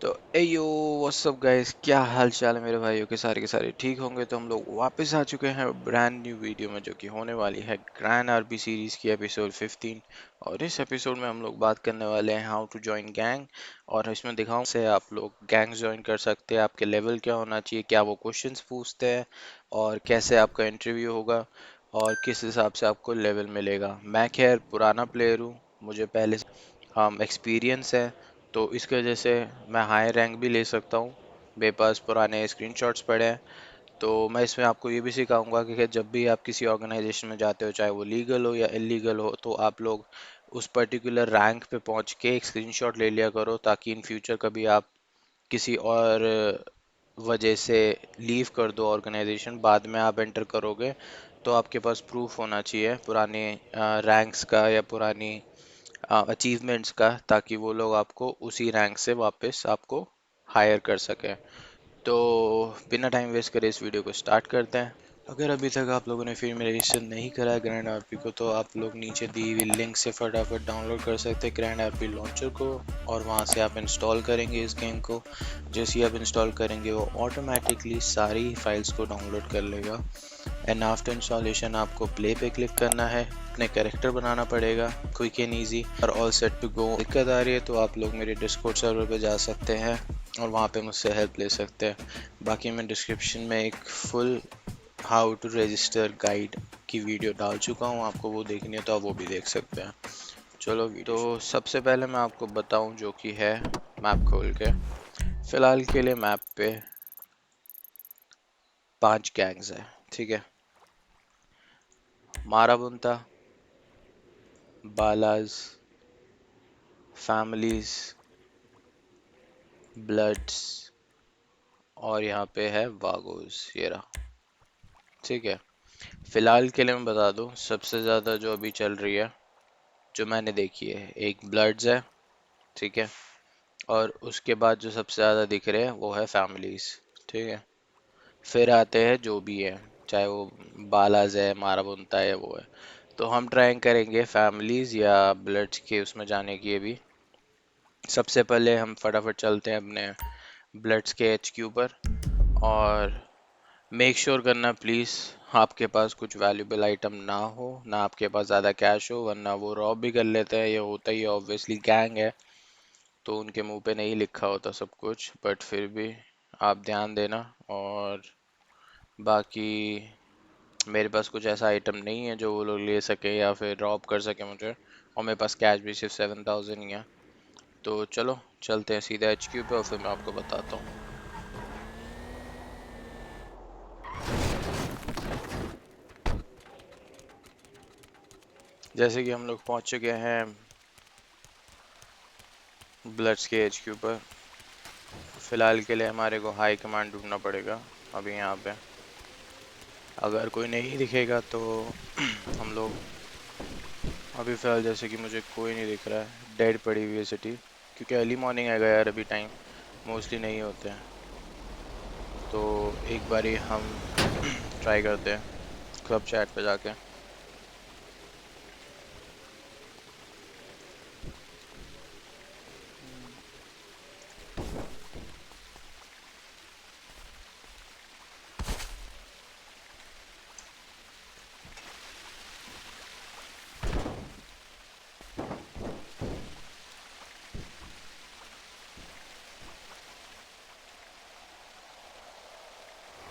तो एयो WhatsApp guys, क्या हाल चाल है मेरे भाइयों के सारे ठीक होंगे। तो हम लोग वापस आ चुके हैं ब्रांड न्यू वीडियो में, जो कि होने वाली है ग्रैंड आरपी सीरीज की एपिसोड 15। और इस एपिसोड में हम लोग बात करने वाले हैं हाउ टू जॉइन गैंग। और इसमें दिखाऊं से आप लोग गैंग ज्वाइन कर सकते हैं, आपके लेवल क्या होना चाहिए, क्या वो क्वेश्चंस पूछते हैं, और कैसे आपका इंटरव्यू होगा, और किस हिसाब से आपको लेवल मिलेगा। मैं खैर पुराना प्लेयर हूँ, मुझे पहले एक्सपीरियंस है, तो इसकी वजह से मैं हाई रैंक भी ले सकता हूँ। मेरे पास पुराने स्क्रीनशॉट्स पड़े हैं। तो मैं इसमें आपको ये भी सिखाऊंगा कि जब भी आप किसी ऑर्गेनाइजेशन में जाते हो, चाहे वो लीगल हो या इलीगल हो, तो आप लोग उस पर्टिकुलर रैंक पे पहुंच के एक स्क्रीनशॉट ले लिया करो, ताकि इन फ्यूचर कभी आप किसी और वजह से लीव कर दो ऑर्गेनाइजेशन, बाद में आप एंटर करोगे तो आपके पास प्रूफ होना चाहिए पुराने रैंक्स का या पुरानी अचीवमेंट्स का, ताकि वो लोग आपको उसी रैंक से वापस आपको हायर कर सके। तो बिना टाइम वेस्ट करे इस वीडियो को स्टार्ट करते हैं। अगर अभी तक आप लोगों ने फिर मेरे रजिस्टर नहीं करा है ग्रैंड आरपी को, तो आप लोग नीचे दी हुई लिंक से फटाफट डाउनलोड कर सकते हैं ग्रैंड आरपी लॉन्चर को, और वहां से आप इंस्टॉल करेंगे इस गेम को। जैसे ही आप इंस्टॉल करेंगे वो ऑटोमेटिकली सारी फाइल्स को डाउनलोड कर लेगा। एंड आफ्टर इंस्टॉलेशन आपको प्ले पे क्लिक करना है, अपने कैरेक्टर बनाना पड़ेगा, क्विक एंड ईजी और ऑल सेट टू गो। दिक्कत आ रही है तो आप लोग मेरे डिस्कॉर्ड सर्वर पे जा सकते हैं और वहाँ पे मुझसे हेल्प ले सकते हैं। बाकी मैं डिस्क्रिप्शन में एक full how to register guide की वीडियो डाल चुका हूँ, आपको वो देखनी है तो आप वो भी देख सकते हैं। चलो तो सबसे पहले मैं आपको बताऊं जो कि है मैप खोल के। फिलहाल के लिए मैप पे 5 गैंग्स है, ठीक है। माराबुंता, बालाज, फैमिलीज, ब्लड्स, और यहाँ पे है वागोस, ये रहा, ठीक है। फिलहाल के लिए मैं बता दूं, सबसे ज़्यादा जो अभी चल रही है, जो मैंने देखी है, एक ब्लड्स है, ठीक है। और उसके बाद जो सबसे ज़्यादा दिख रहे हैं वो है फैमिलीज, ठीक है। फिर आते हैं जो भी है, चाहे वो बालाज है, माराबुंता है, वो है। तो हम ट्राई करेंगे फैमिलीज या ब्लड्स के उसमें जाने की अभी। सबसे पहले हम फटाफट चलते हैं अपने ब्लड्स के एचक्यू पर, और मेक श्योर करना प्लीज़ आपके पास कुछ वैल्यूबल आइटम ना हो, ना आपके पास ज़्यादा कैश हो, वरना वो रॉब भी कर लेते हैं। ये होता ही, ऑब्वियसली गैंग है तो उनके मुंह पे नहीं लिखा होता सब कुछ, बट फिर भी आप ध्यान देना। और बाकी मेरे पास कुछ ऐसा आइटम नहीं है जो वो लोग ले सके या फिर रॉब कर सके मुझे, और मेरे पास कैश भी सिर्फ 7000 ही है। तो चलो चलते हैं सीधा एचक्यू पे और फिर मैं आपको बताता हूँ। जैसे कि हम लोग पहुंच चुके हैं ब्लड्स के एचक्यू पर। फिलहाल के लिए हमारे को हाई कमांड ढूंढना पड़ेगा अभी यहाँ पे। अगर कोई नहीं दिखेगा तो हम लोग, अभी फ़िलहाल जैसे कि मुझे कोई नहीं दिख रहा है, डेड पड़ी हुई है सिटी, क्योंकि अर्ली मॉर्निंग आएगा यार, अभी टाइम मोस्टली नहीं होते हैं। तो एक बारी हम ट्राई करते हैं क्लब चैट पे जाके।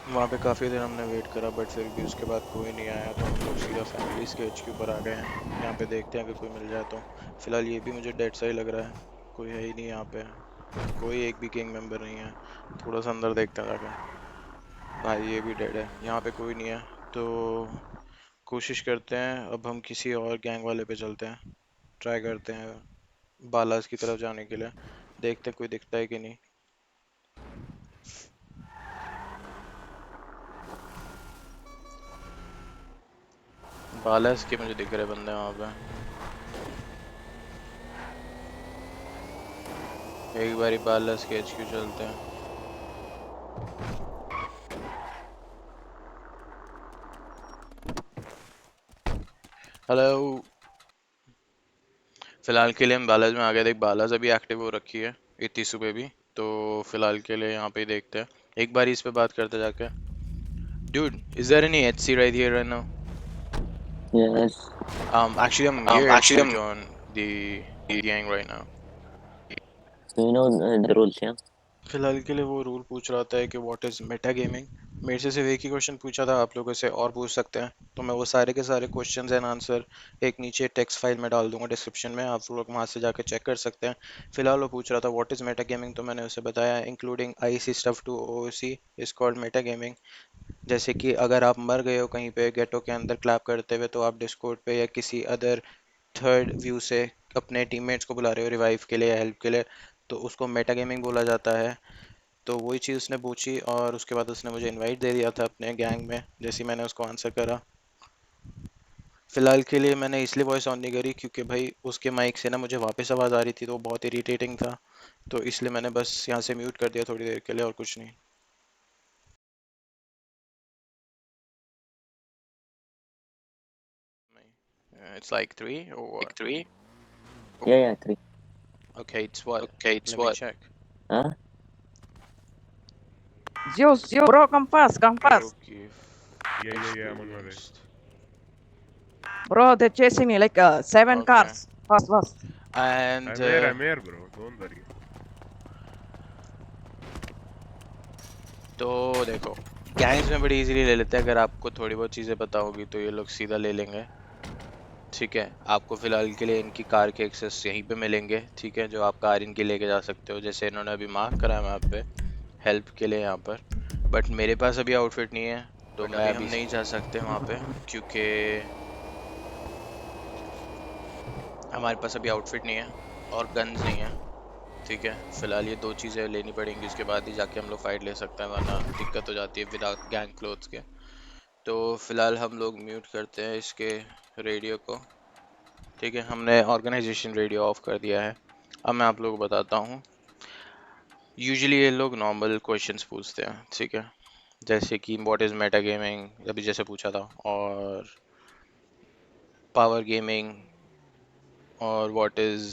वहाँ पे काफ़ी देर हमने वेट करा, बट फिर भी उसके बाद कोई नहीं आया, तो हम लोग सीधा फैमिलीज़ के एचक्यू पर आ गए हैं। यहाँ पे देखते हैं अगर कोई मिल जाए तो। फिलहाल ये भी मुझे डेड सा ही लग रहा है, कोई है ही नहीं यहाँ पे, कोई एक भी गैंग मेंबर नहीं है। थोड़ा सा अंदर देखते हैं जाके। भाई ये भी डेड है, यहाँ पे कोई नहीं है। तो कोशिश करते हैं, अब हम किसी और गैंग वाले पे चलते हैं, ट्राई करते हैं बालास की तरफ जाने के लिए। देखते हैं कोई दिखता है कि नहीं। बालास के मुझे दिख रहे बंदे वहाँ पे। एक बारी बालास के एचक्यू चलते हैं। हेलो। फिलहाल के लिए हम बालाज में आ गए। देख बालाज अभी एक्टिव हो रखी है, इतनी सुबह भी, तो फिलहाल के लिए यहाँ पे ही देखते हैं, एक बार इस पे बात करते जाके। Dude, is there any HC right here right now? Yes. Actually, I'm here Actually, to I'm. join the gang right now. So you know the rules, yeah? फिलहाल के लिए वो रूल पूछ रहा था कि व्हाट इज मेटा गेमिंग। मेरे से सिर्फ एक ही क्वेश्चन पूछा था, आप लोगों से और पूछ सकते हैं, तो मैं वो सारे के सारे क्वेश्चंस एंड आंसर एक नीचे टेक्स्ट फाइल में डाल दूंगा डिस्क्रिप्शन में, आप लोग वहां से जाकर चेक कर सकते हैं। फिलहाल वो पूछ रहा था व्हाट इज मेटा गेमिंग, तो मैंने उसे बताया including IC stuff to OC is called meta gaming. जैसे कि अगर आप मर गए हो कहीं पे गेटो के अंदर क्लैप करते हुए, तो आप डिस्कॉर्ड पे या किसी अदर थर्ड व्यू से अपने टीममेट्स को बुला रहे हो रिवाइव के लिए या हेल्प के लिए, तो उसको मेटा गेमिंग बोला जाता है। तो वही चीज़ उसने पूछी और उसके बाद उसने मुझे इनवाइट दे दिया था अपने गैंग में, जैसे ही मैंने उसको आंसर करा। फिलहाल के लिए मैंने इसलिए वॉइस ऑन नहीं करी क्योंकि भाई उसके माइक से ना मुझे वापस आवाज़ आ रही थी, तो वो बहुत इरिटेटिंग था, तो इसलिए मैंने बस यहाँ से म्यूट कर दिया थोड़ी देर के लिए, और कुछ नहीं। It's like three or Like what? three? Yeah, 3. Okay, it's what? Okay, it's Let me what? check. Huh? Zeus, bro, come fast, come fast. Okay, Yeah, I'm on my way. experienced. Bro, they're chasing me like 7 Okay, cars. Fast, fast. and I'm here, bro. Don't worry. तो देखो, gangs में बड़ी easily ले लेते हैं, अगर आपको थोड़ी बहुत चीज़ें पता होगी तो ये लोग सीधा ले लेंगे। ठीक है, आपको फ़िलहाल के लिए इनकी कार के एक्सेस यहीं पे मिलेंगे, ठीक है, जो आप कार इनकी लेके जा सकते हो, जैसे इन्होंने अभी मार्क करा है मैप पे हेल्प के लिए यहाँ पर। बट मेरे पास अभी आउटफिट नहीं है, तो मैं अभी नहीं जा सकते वहाँ पे, क्योंकि हमारे पास अभी आउटफिट नहीं है और गन्स नहीं है। ठीक है, फिलहाल ये दो चीज़ें लेनी पड़ेंगी, उसके बाद ही जाके हम लोग फाइट ले सकते हैं, वरना दिक्कत हो जाती है विदाउट गैंग क्लोथ्स के। तो फिलहाल हम लोग म्यूट करते हैं इसके रेडियो को। ठीक है, हमने ऑर्गेनाइजेशन रेडियो ऑफ कर दिया है। अब मैं आप लोगों को बताता हूँ। यूजुअली ये लोग नॉर्मल क्वेश्चंस पूछते हैं, ठीक है, जैसे कि व्हाट इज़ मेटा गेमिंग, अभी जैसे पूछा था, और पावर गेमिंग, और व्हाट इज़,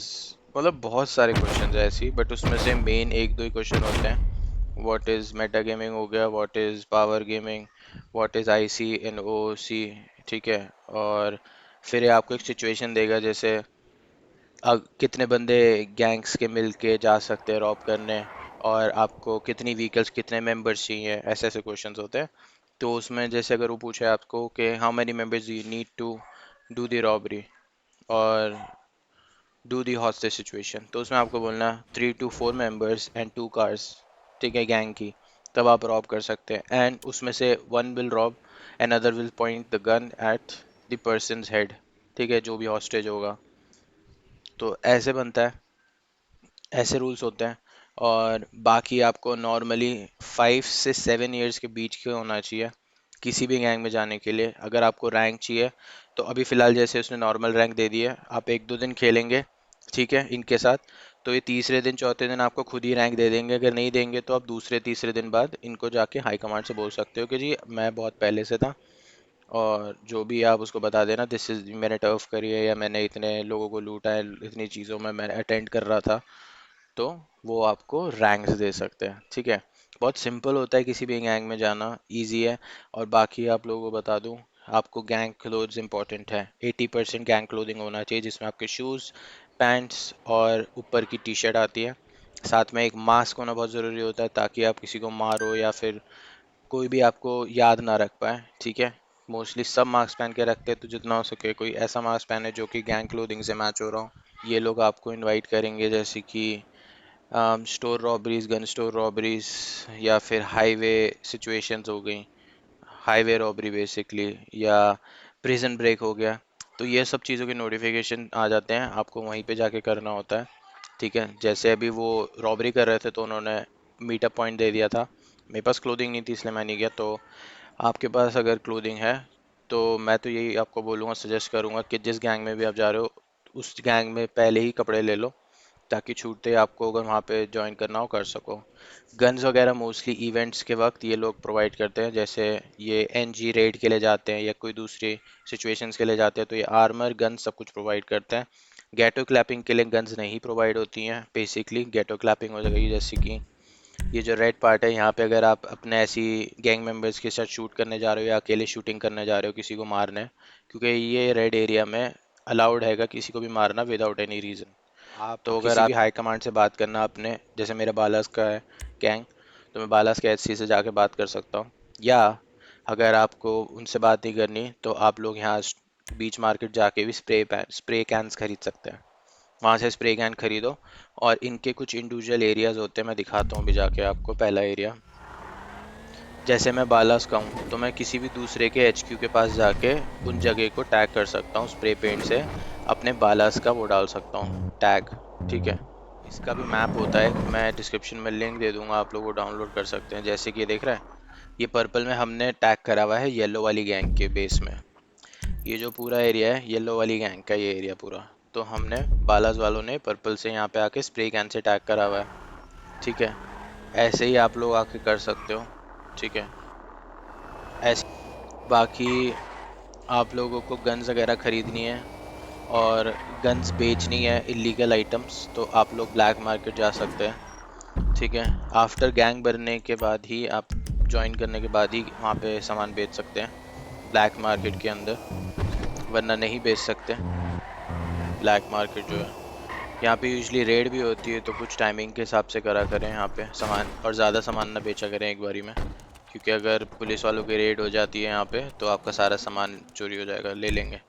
मतलब बहुत सारे क्वेश्चंस हैं ऐसी, बट उसमें से मेन एक दो ही क्वेश्चन होते हैं। व्हाट इज़ मेटा गेमिंग हो गया, what is power gaming, what is I C N O C. ठीक है, और फिर ये आपको एक सिचुएशन देगा, जैसे कितने बंदे गैंग्स के मिल के जा सकते हैं रॉब करने, और आपको कितनी व्हीकल्स कितने मेंबर्स चाहिए, ऐसे ऐसे क्वेश्चंस होते हैं। तो उसमें जैसे अगर वो पूछे आपको कि how many members you need to do the robbery और डू दी हॉस्टेज सिचुएशन, तो उसमें आपको बोलना 3 to 4 मेंबर्स एंड 2 कार्स, ठीक है, गैंग की, तब आप रॉब कर सकते हैं, एंड उसमें से one will rob and other will point the gun at the person's head, ठीक है, जो भी हॉस्टेज होगा। तो ऐसे बनता है, ऐसे रूल्स होते हैं। और बाकी आपको नॉर्मली 5 से 7 ईयर्स के बीच के होना चाहिए किसी भी गैंग में जाने के लिए। अगर आपको रैंक चाहिए, तो अभी फ़िलहाल जैसे उसने नॉर्मल रैंक दे दिया है, आप एक दो दिन खेलेंगे, ठीक है, इनके साथ, तो ये तीसरे दिन चौथे दिन आपको खुद ही रैंक दे देंगे। अगर नहीं देंगे तो आप दूसरे तीसरे दिन बाद इनको जाके हाई कमांड से बोल सकते हो कि जी मैं बहुत पहले से था, और जो भी आप उसको बता देना दिस इज़ मैंने टर्फ करी है, या मैंने इतने लोगों को लूटा है, इतनी चीज़ों में मैं अटेंड कर रहा था, तो वो आपको रैंक्स दे सकते हैं। ठीक है, बहुत सिंपल होता है किसी भी गैंग में जाना, इजी है। और बाकी आप लोगों को बता दूं, आपको गैंग क्लोथ्स इंपॉर्टेंट है, 80% गैंग क्लोथिंग होना चाहिए, जिसमें आपके शूज़, पैंट्स और ऊपर की टी शर्ट आती है। साथ में एक मास्क होना बहुत ज़रूरी होता है, ताकि आप किसी को मारो या फिर कोई भी आपको याद ना रख पाए। ठीक है, मोस्टली सब मास्क पहन के रखते हैं, तो जितना हो सके कोई ऐसा मास्क पहने जो कि गैंग क्लोथिंग से मैच हो रहा हो। ये लोग आपको इनवाइट करेंगे, जैसे कि store robberies, gun store robberies, या फिर हाईवे सिचुएशंस हो गई, हाईवे रॉबरी बेसिकली, या प्रिजन ब्रेक हो गया। तो ये सब चीज़ों के नोटिफिकेशन आ जाते हैं, आपको वहीं पे जाके करना होता है। ठीक है, जैसे अभी वो रॉबरी कर रहे थे, तो उन्होंने मीटअप पॉइंट दे दिया था, मेरे पास क्लोथिंग नहीं थी इसलिए मैं नहीं गया। तो आपके पास अगर क्लोथिंग है, तो मैं तो यही आपको बोलूँगा, सजेस्ट करूँगा कि जिस गैंग में भी आप जा रहे हो, उस गैंग में पहले ही कपड़े ले लो, ताकि छूटते ही आपको अगर वहाँ पे ज्वाइन करना हो कर सको। गन्स वगैरह मोस्टली इवेंट्स के वक्त ये लोग प्रोवाइड करते हैं, जैसे ये एनजी रेड के लिए जाते हैं या कोई दूसरी सिचुएशंस के लिए जाते हैं, तो ये आर्मर गन सब कुछ प्रोवाइड करते हैं। गेटो क्लैपिंग के लिए गन्स नहीं प्रोवाइड होती हैं, बेसिकली गेटो क्लैपिंग हो जाएगी जैसे कि ये जो रेड पार्ट है, यहाँ पे अगर आप अपने ऐसी गैंग मेंबर्स के साथ शूट करने जा रहे हो या अकेले शूटिंग करने जा रहे हो किसी को मारने, क्योंकि ये रेड एरिया में अलाउड हैगा किसी को भी मारना विदाउट एनी रीज़न। आप तो अगर आप हाई कमांड से बात करना अपने, जैसे मेरा बालास का है गैंग, तो मैं बालास के एचसी से जाके बात कर सकता हूँ। या अगर आपको उनसे बात नहीं करनी तो आप लोग यहाँ बीच मार्केट जाके भी स्प्रे कैंस खरीद सकते हैं। वहाँ से स्प्रे कैन खरीदो और इनके कुछ इंडिविजुअल एरियाज होते हैं, मैं दिखाता हूँ भी जाके आपको। पहला एरिया, जैसे मैं बालास का हूँ तो मैं किसी भी दूसरे के एचक्यू के पास जाके उन जगह को टैग कर सकता हूँ, स्प्रे पेंट से अपने बालास का वो डाल सकता हूँ टैग, ठीक है। इसका भी मैप होता है, मैं डिस्क्रिप्शन में लिंक दे दूंगा, आप लोग वो डाउनलोड कर सकते हैं। जैसे कि ये देख रहा है, ये पर्पल में हमने टैग करा हुआ है येलो वाली गैंग के बेस में। ये जो पूरा एरिया है येलो वाली गैंग का, ये एरिया पूरा, तो हमने बालास वालों ने पर्पल से यहाँ पे आके स्प्रे कैन से टैग करा हुआ है, ठीक है। ऐसे ही आप लोग आके कर सकते हो, ठीक है। ऐसे बाकी आप लोगों को गन्स वगैरह खरीदनी है और गन्स बेचनी है, इलीगल आइटम्स, तो आप लोग ब्लैक मार्केट जा सकते हैं, ठीक है। आफ्टर गैंग बनने के बाद ही, आप ज्वाइन करने के बाद ही वहाँ पे सामान बेच सकते हैं ब्लैक मार्केट के अंदर, वरना नहीं बेच सकते। ब्लैक मार्केट जो है यहाँ पे यूजली रेड भी होती है, तो कुछ टाइमिंग के हिसाब से करा करें यहाँ पे सामान, और ज़्यादा सामान ना बेचा करें एक बारी में, क्योंकि अगर पुलिस वालों की रेड हो जाती है यहाँ पे तो आपका सारा सामान चोरी हो जाएगा, ले लेंगे,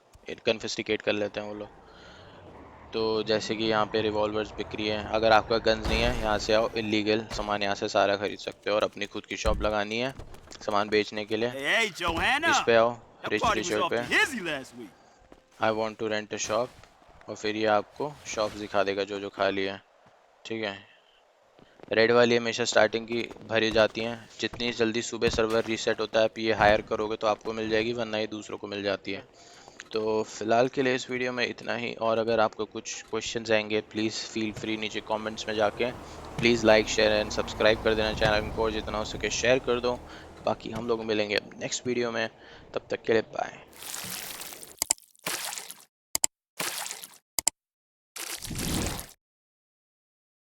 कन्फिस्टिकेट कर लेते हैं वो लोग। तो जैसे कि यहाँ पे रिवॉल्वर्स बिक रही है, अगर आपका गन्स नहीं है यहाँ से आओ, इलीगल सामान यहाँ से सारा खरीद सकते हो। और अपनी खुद की शॉप लगानी है सामान बेचने के लिए, Hey, Johanna! इस पे आओ, That rich party was Richard off पे, the hizzy last week. I want to rent a shop, और फिर ये आपको शॉप दिखा देगा जो जो खाली है, ठीक है। रेड वाली हमेशा स्टार्टिंग की भरी जाती हैं, जितनी जल्दी सुबह सर्वर रीसेट होता है आप ये हायर करोगे तो आपको मिल जाएगी, वरना ये दूसरों को मिल जाती है। तो फिलहाल के लिए इस वीडियो में इतना ही, और अगर आपको कुछ क्वेश्चंस आएंगे प्लीज़ फील फ्री नीचे कमेंट्स में जाके please like share and subscribe कर देना चैनल को, जितना हो सके शेयर कर दो। बाकी हम लोग मिलेंगे नेक्स्ट वीडियो में, तब तक के लिए बाय।